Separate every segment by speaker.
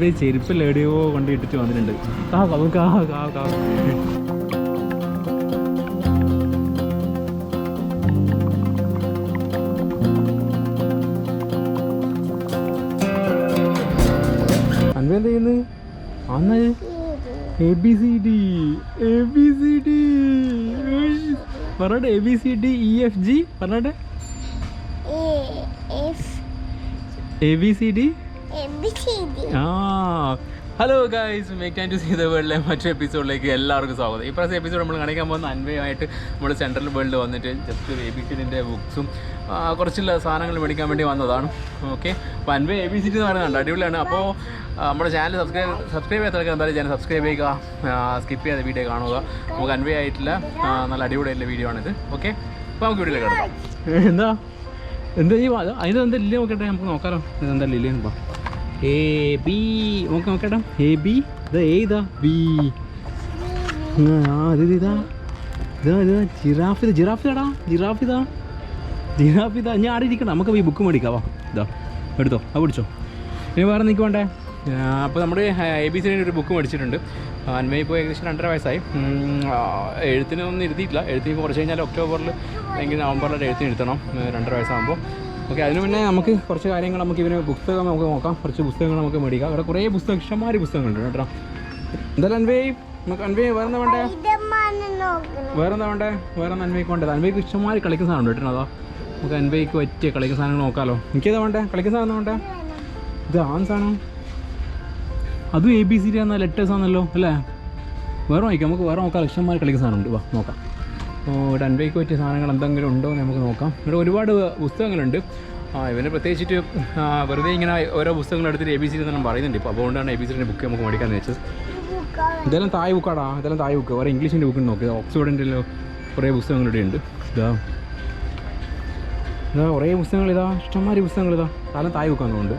Speaker 1: അൻവേ ചെരുപ്പിൽ എവിടെയോ കൊണ്ട് ഇട്ടിട്ട് വന്നിട്ടുണ്ട്. അൻവേ എന്ത് ചെയ്യുന്നു? അന്ന് ABCD പറഞ്ഞോട്ടെ. ABCD EFG പറഞ്ഞോട്ടെ. ABCD. Hello guys, make time to see the വേൾഡിലെ മറ്റൊരു എപ്പിസോഡിലേക്ക് എല്ലാവർക്കും സ്വാഗതം. ഇപ്രാവശ്യം എപ്പിസോഡ് നമ്മൾ കാണിക്കാൻ പോകുന്ന അൻവയുമായിട്ട് നമ്മൾ സെൻട്രൽ വേൾഡ് വന്നിട്ട് ജസ്റ്റ് ABCDൻ്റെ ബുക്സും കുറച്ചുള്ള സാധനങ്ങൾ മേടിക്കാൻ വേണ്ടി വന്നതാണ്. ഓക്കെ, അപ്പോൾ അൻവ ABCD എന്ന് പറയുന്നുണ്ട്, അടിപൊളിയാണ്. അപ്പോൾ നമ്മുടെ ചാനൽ സബ്സ്ക്രൈബ് ചെയ്യാത്തവർക്ക് എന്തായാലും ചാനൽ സബ്സ്ക്രൈബ് ചെയ്യുക, സ്കിപ്പ് ചെയ്യാതെ വീഡിയോ കാണുക. നമുക്ക് അൻവയായിട്ടുള്ള നല്ല അടിപൊളിയായിട്ടുള്ള വീഡിയോ ആണിത്. ഓക്കെ, അപ്പോൾ നമുക്ക് വീഡിയോയിലേക്ക് കിടക്കാം. എന്താ ഈ അതിനെന്താ ഇല്ലേ നോക്കട്ടെ, നമുക്ക് നോക്കാമല്ലോ. ഇതെന്താ ഇല്ലേ നോക്കാം. AB നോക്കട്ടെ. AB ഇതാ B. ഇതാ ജിറാഫ് ഇതാ. ഞാൻ ആടെ ഇരിക്കണം, നമുക്ക് ഈ ബുക്ക് മേടിക്കാവാ. ഇതാ എടുത്തോ, അത് പിടിച്ചോ. ഇനി വേറെ നിൽക്ക് വേണ്ടേ. അപ്പോൾ നമ്മുടെ ABCD ഒരു ബുക്ക് മേടിച്ചിട്ടുണ്ട്. അൻവ ഇപ്പോൾ ഏകദേശം 2.5 വയസ്സായി. എഴുത്തിനൊന്നും ഇരുത്തിയിട്ടില്ല. എഴുത്തിന് കുറച്ച് കഴിഞ്ഞാൽ ഒക്ടോബറിൽ അല്ലെങ്കിൽ നവംബറിൽ എഴുത്തിന് ഇരുത്തണം, 2.5 വയസ്സാകുമ്പോൾ. ഓക്കെ, അതിന് മുന്നേ നമുക്ക് കുറച്ച് കാര്യങ്ങൾ നമുക്ക് ഇവന് പുസ്തകം നമുക്ക് നോക്കാം. കുറച്ച് പുസ്തകങ്ങൾ നമുക്ക് മേടിക്കാം. അവിടെ കുറേ ഇഷ്ടംമാതിരി പുസ്തകങ്ങളുണ്ട് കേട്ടോ. എന്തായാലും അൻവേ വേറെ എന്താ വേണ്ടേ? വേറെ അൻവയ്ക്ക് വേണ്ടത്. അൻവയ്ക്ക് ഇഷ്ടംമാതിരി കളിക്കുന്ന സാധനം ഉണ്ട് കേട്ടോ. അതാ നമുക്ക് അൻവയ്ക്ക് പറ്റിയ കളിക്കുന്ന സാധനങ്ങൾ നോക്കാമല്ലോ. എനിക്കേതാ വേണ്ടേ? കളിക്കുന്ന സാധനം വേണ്ടേ? ഇത് സാധനം അതും ABCD എന്ന ലെറ്റേഴ്സ് ആണല്ലോ അല്ലേ? വേറെ നോക്കാം, നമുക്ക് വേറെ നോക്കാം. ഇഷ്ടംമാതിരി കളിക്കുന്ന സാധനം ഉണ്ട്, വാ നോക്കാം. അപ്പോൾ ഇവിടെ അൻവയ്ക്ക് പറ്റിയ സാധനങ്ങൾ എന്തെങ്കിലും ഉണ്ടോ എന്ന് നമുക്ക് നോക്കാം. ഇവിടെ ഒരുപാട് പുസ്തകങ്ങളുണ്ട്. ഇവന് പ്രത്യേകിച്ചിട്ട് വെറുതെ ഇങ്ങനെ ഓരോ പുസ്തകങ്ങൾ എടുത്തിട്ട് ABCD എന്നെല്ലാം പറയുന്നുണ്ട്. ഇപ്പോൾ അതുകൊണ്ടാണ് ABCD ബുക്ക് നമുക്ക് മേടിക്കാമെന്ന് വെച്ചത്. ഇതെല്ലാം തായ് ബുക്കാടാ, ഇതെല്ലാം തായ് ബുക്ക്. വേറെ ഇംഗ്ലീഷിൻ്റെ ബുക്ക് നോക്കി. ഓക്സ്ഫോർഡിൻ്റെ കുറേ പുസ്തകങ്ങളിവിടെ ഉണ്ട്. ഇതാ കുറേ പുസ്തകങ്ങൾ, ഇഷ്ടംമാതിരി പുസ്തകങ്ങൾ. കാലം തായ് ബുക്കാണെന്നുണ്ട്.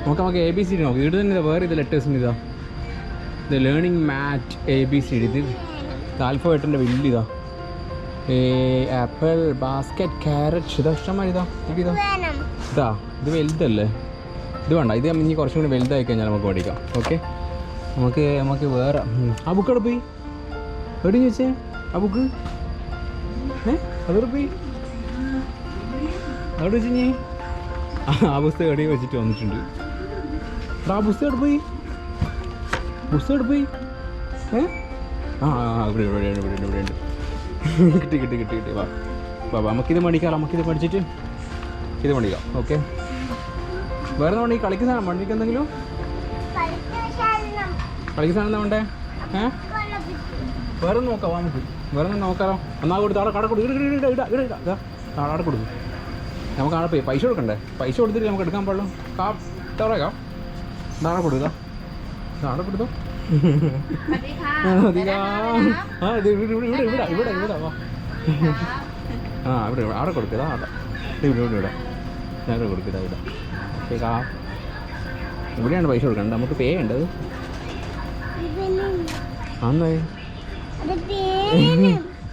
Speaker 1: നമുക്ക് ABCD നോക്കാം. ഇവിടെ തന്നെ വേറെ ഇത് ലെറ്റേഴ്സിൻ്റെ ഇത് ലേണിംഗ് മാറ്റ് ABCD. ഇത് ആൽഫബറ്റിൻ്റെ വലിയതാ. Apple, basket, carrot. ഇഷ്ടംമാതിരി ഇത് വലുതല്ലേ? ഇത് വേണ്ട, ഇത് ഇനി കുറച്ചും കൂടി വലുതായി കഴിഞ്ഞാൽ നമുക്ക് മേടിക്കാം. ഓക്കെ, നമുക്ക് വേറെ ആ ബുക്ക് എവിടെ പോയി? എവിടെ ചോദിച്ചേ ആ ബുക്ക്? അതെവിടെ പോയി? അവിടെ വെച്ച് ആ പുസ്തകം എവിടെ വെച്ചിട്ട് വന്നിട്ടുണ്ട്. ആ പുസ്തകം എവിടെ പോയി? ഇവിടെ ഉണ്ട്. കിട്ടി. വാ നമുക്കിത് മേടിക്കാം. നമുക്കിത് മേടിച്ചിട്ട് ഇത് മേടിക്കാം. ഓക്കെ, വേറെ വേണ്ടി കളിക്കുന്ന സാധനം വണ്ടിക്ക് എന്തെങ്കിലും കളിക്കുന്ന സാധനം എന്താ വേണ്ടേ? വേറെ നോക്കാം. നമുക്ക് വേറെ നോക്കാമോ? എന്നാ കൊടുത്ത് അവിടെ കട കൊടുക്കും. ആടെ കൊടുക്കും. നമുക്ക് ആടെ പോയി പൈസ കൊടുക്കണ്ടേ? പൈസ കൊടുത്തിട്ട് നമുക്ക് എടുക്കാൻ പാടുള്ളൂ. തവറേക്കാം. നാളെ കൊടുക്കുക. നാളെ കൊടുത്തോ. ഇവിടെ അവിടെ കൊടുക്കുക. ഇവിടെ ഞങ്ങൾ കൊടുക്കുക. ഇവിടെയാണ് പൈസ കൊടുക്കേണ്ടത്. നമുക്ക് പേ ചെയ്യേണ്ടത്.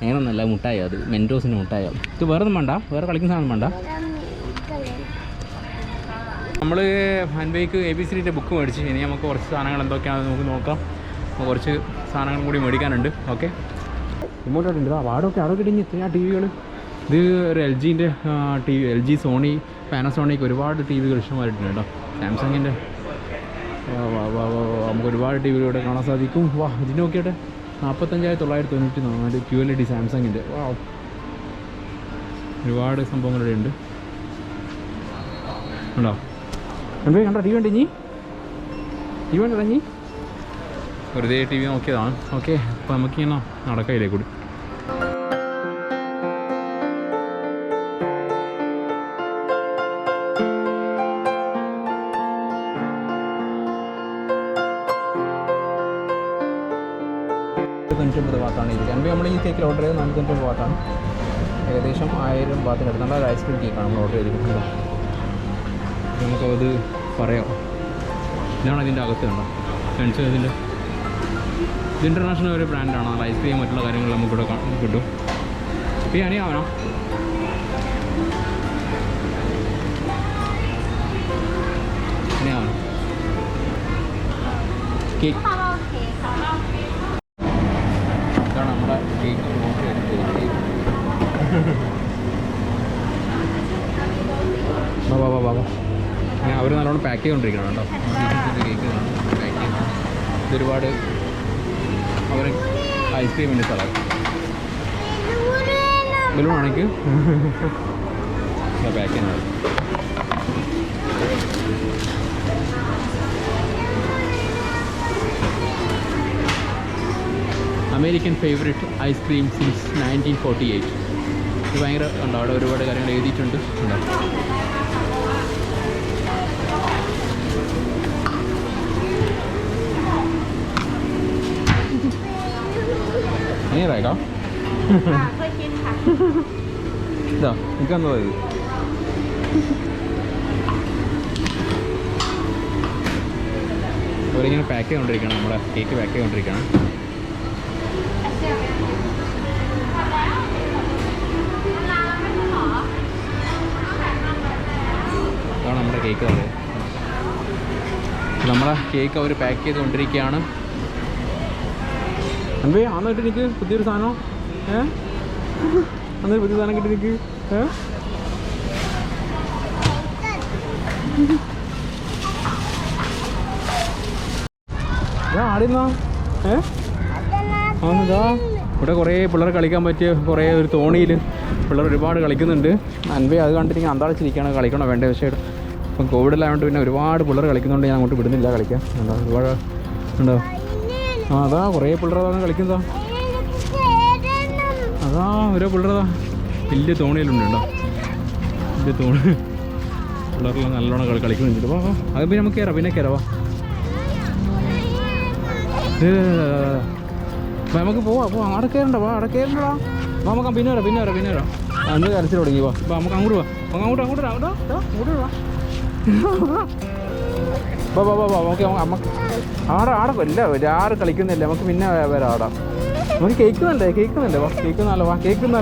Speaker 1: അങ്ങനൊന്നല്ല, മുട്ടായോ അത്, മെൻറ്റോസിൻ്റെ മുട്ടായോ. ഇത് വേറെ ഒന്നും വേണ്ട, വേറെ കളിക്കുന്ന സാധനം വേണ്ട. നമ്മൾ അൻവയ്ക്ക് ABCD ബുക്ക് മേടിച്ച് ഇനി നമുക്ക് കുറച്ച് സാധനങ്ങൾ എന്തൊക്കെയാണെന്ന് നമുക്ക് നോക്കാം. അപ്പോൾ കുറച്ച് സാധനങ്ങൾ കൂടി മേടിക്കാനുണ്ട്. ഓക്കെ, ഇങ്ങോട്ടോട്ടുണ്ട്. അവിടെ കിടങ്ങി ഇത്രയും TV. ഇത് ഒരു LGൻ്റെ TV, LG, സോണി, പാനസോണിക് ഒരുപാട് TVകൾ ഇഷ്ടമായിട്ടുണ്ട് കേട്ടോ. സാംസങ്ങിൻ്റെ നമുക്ക് ഒരുപാട് TV ഇവിടെ കാണാൻ സാധിക്കും. വാ, ഇതിന് നോക്കിയിട്ട് 45,994 QLED സാംസങ്ങിൻ്റെ. വാ, ഒരുപാട് സംഭവങ്ങളിവിടെ ഉണ്ട്. ഉണ്ടോ? കണ്ടോ TV ഉണ്ട്? TV ഉണ്ടോ? വെറുതെ TV നോക്കിയതാണ്. ഓക്കെ, അപ്പോൾ നമുക്കിങ്ങനെ നടക്കാം ഇതിലേ കൂടി. ബാത്താണ് ഇത്. നമ്മൾ ഈ കേക്കിൽ ഓർഡർ ചെയ്ത് 450 ബാത്താണ്. ഏകദേശം 1000 ബാത്തിനടുത്ത്. നല്ല ഐസ്ക്രീം കേക്കാണ് നമ്മൾ ഓർഡർ ചെയ്തിരിക്കുന്നത്. നമുക്കത് പറയാം. ഇതാണ് അതിൻ്റെ അകത്ത് കണ്ടോ ഫ്രണ്ട്സ്. ഇത് ഇൻ്റർനാഷണൽ ഒരു ബ്രാൻഡാണ്. നല്ല ഐസ്ക്രീം മറ്റുള്ള കാര്യങ്ങൾ നമുക്കിവിടെ കിട്ടും. ഈ അണിയാവണോ? അണിയാവണം. കേക്ക് ഇതാണ് നമ്മുടെ കേക്ക് വാ വാ വാ വാ അവർ നല്ലോണം പാക്ക് ചെയ്തുകൊണ്ടിരിക്കണം കേട്ടോ. കേക്ക് പാക്ക് ചെയ്യണം. ഇതൊരുപാട് അവർ ഐസ്ക്രീമിൻ്റെ സ്ഥലം ബലൂണാണെങ്കിൽ പാക്ക് ചെയ്യുന്നത്. American favourite ice cream since 1948. ഇത് ഭയങ്കര ഉണ്ടോ, അവിടെ ഒരുപാട് കാര്യങ്ങൾ എഴുതിയിട്ടുണ്ട്. ഉണ്ടോ അങ്ങനെയാ ഇതാ എനിക്കെന്തോ ഇത് അവരിങ്ങനെ പാക്ക് ചെയ്തുകൊണ്ടിരിക്കണം. നമ്മുടെ കേക്ക് പാക്ക് ചെയ്തുകൊണ്ടിരിക്കണം. അതാണ് നമ്മുടെ കേക്ക് കറി. നമ്മളെ കേക്ക് അവർ പാക്ക് ചെയ്തുകൊണ്ടിരിക്കുകയാണ്. അൻവേ അന്ന് കിട്ടി എനിക്ക് പുതിയൊരു സാധനം. അന്നൊരു പുതിയ സാധനം കിട്ടി എനിക്ക്. ആടിന്നാ ആന്നതാ ഇവിടെ കുറേ പിള്ളേർ കളിക്കാൻ പറ്റിയ കുറേ ഒരു തോണിയിൽ പിള്ളേർ ഒരുപാട് കളിക്കുന്നുണ്ട്. അൻവേ അത് കണ്ടിരിക്കാൻ അന്താളിച്ചിരിക്കുകയാണ്. കളിക്കണോ വേണ്ടേ? പക്ഷേ ഇപ്പം കോവിഡിലായതുകൊണ്ട് പിന്നെ ഒരുപാട് പിള്ളേർ കളിക്കുന്നുണ്ട്. ഞാൻ അങ്ങോട്ട് വിടുന്നില്ല കളിക്കാൻ. എന്താ ഒരുപാട് ഉണ്ടോ? ആ അതാ കുറേ പിള്ളേർ അതാണ് കളിക്കുന്നതാ. അതാ ഓരോ പിള്ളേരതാ വലിയ തോണിയിലുണ്ട് കേട്ടോ. വലിയ തോണി പിള്ളേരെല്ലാം നല്ലോണം കളിക്കുന്നുണ്ട്. വാ അത് പിന്നെ നമുക്ക് കയറാം. പിന്നെ കയറാവാ നമുക്ക് പോവാം. അവിടെ കയറണ്ട. വാ അവിടെ കയറണ്ടടാ. വാ നമുക്ക് പിന്നെ വരാം. അന്ന് കരച്ചിൽ തുടങ്ങി. വാ നമുക്ക് അങ്ങോട്ട് പോവാം. അങ്ങോട്ട് വാ നമുക്ക് ആടെ ഇല്ല ആരും കളിക്കുന്നില്ല. നമുക്ക് പിന്നെ വരാം. ആടാ നമുക്ക് കേൾക്കുന്നുണ്ടേ. വാ കേൾക്കുന്നോ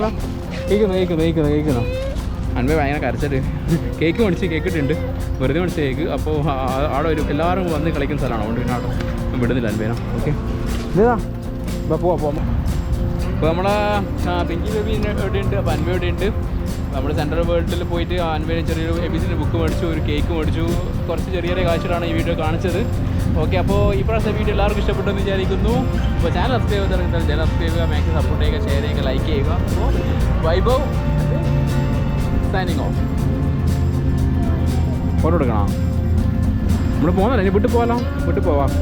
Speaker 1: അൻപേ ഭയങ്കര കരച്ചിട്ട് കേക്ക് മേടിച്ചിട്ടുണ്ട്. വെറുതെ മേടിച്ച കേക്ക്. അപ്പോൾ അവിടെ ഒരു എല്ലാവരും വന്ന് കളിക്കുന്ന സ്ഥലമാണ്. അതുകൊണ്ട് പിന്നെ അവിടെ വിടുന്നില്ല അൻപേന. ഓക്കെ ഇതാ പോവാം. അപ്പോൾ നമ്മളെ പിങ്കി ബേബി എവിടെയുണ്ട്, അപ്പോൾ അൻപ എവിടെയുണ്ട്. നമ്മൾ സെൻട്രൽ വേൾഡിൽ പോയിട്ട് അൻപേനെ ചെറിയൊരു എബിസിൻ്റെ ബുക്ക് മേടിച്ചു, ഒരു കേക്ക് മേടിച്ചു. കുറച്ച് ചെറിയ കാഴ്ചകളാണ് ഈ വീഡിയോ കാണിച്ചത്. ഓക്കെ, അപ്പോൾ ഈ പ്രാവശ്യത്തെ വീഡിയോ എല്ലാവർക്കും ഇഷ്ടപ്പെട്ടെന്ന് വിചാരിക്കുന്നു. അപ്പോൾ ചാനൽ സബ്സ്ക്രൈബ് ചെയ്താൽ സബ്സ്ക്രൈബ് ചെയ്യുക, മാക്സിമം സപ്പോർട്ട് ചെയ്യുക, ഷെയർ ചെയ്യുക, ലൈക്ക് ചെയ്യുക. അപ്പോൾ വൈഭവ് സൈനിങ് ഓഫ്. ഫോട്ടോ എടുക്കണം. നമ്മൾ പോകുന്നില്ല, ഇനി വിട്ടു പോവാം.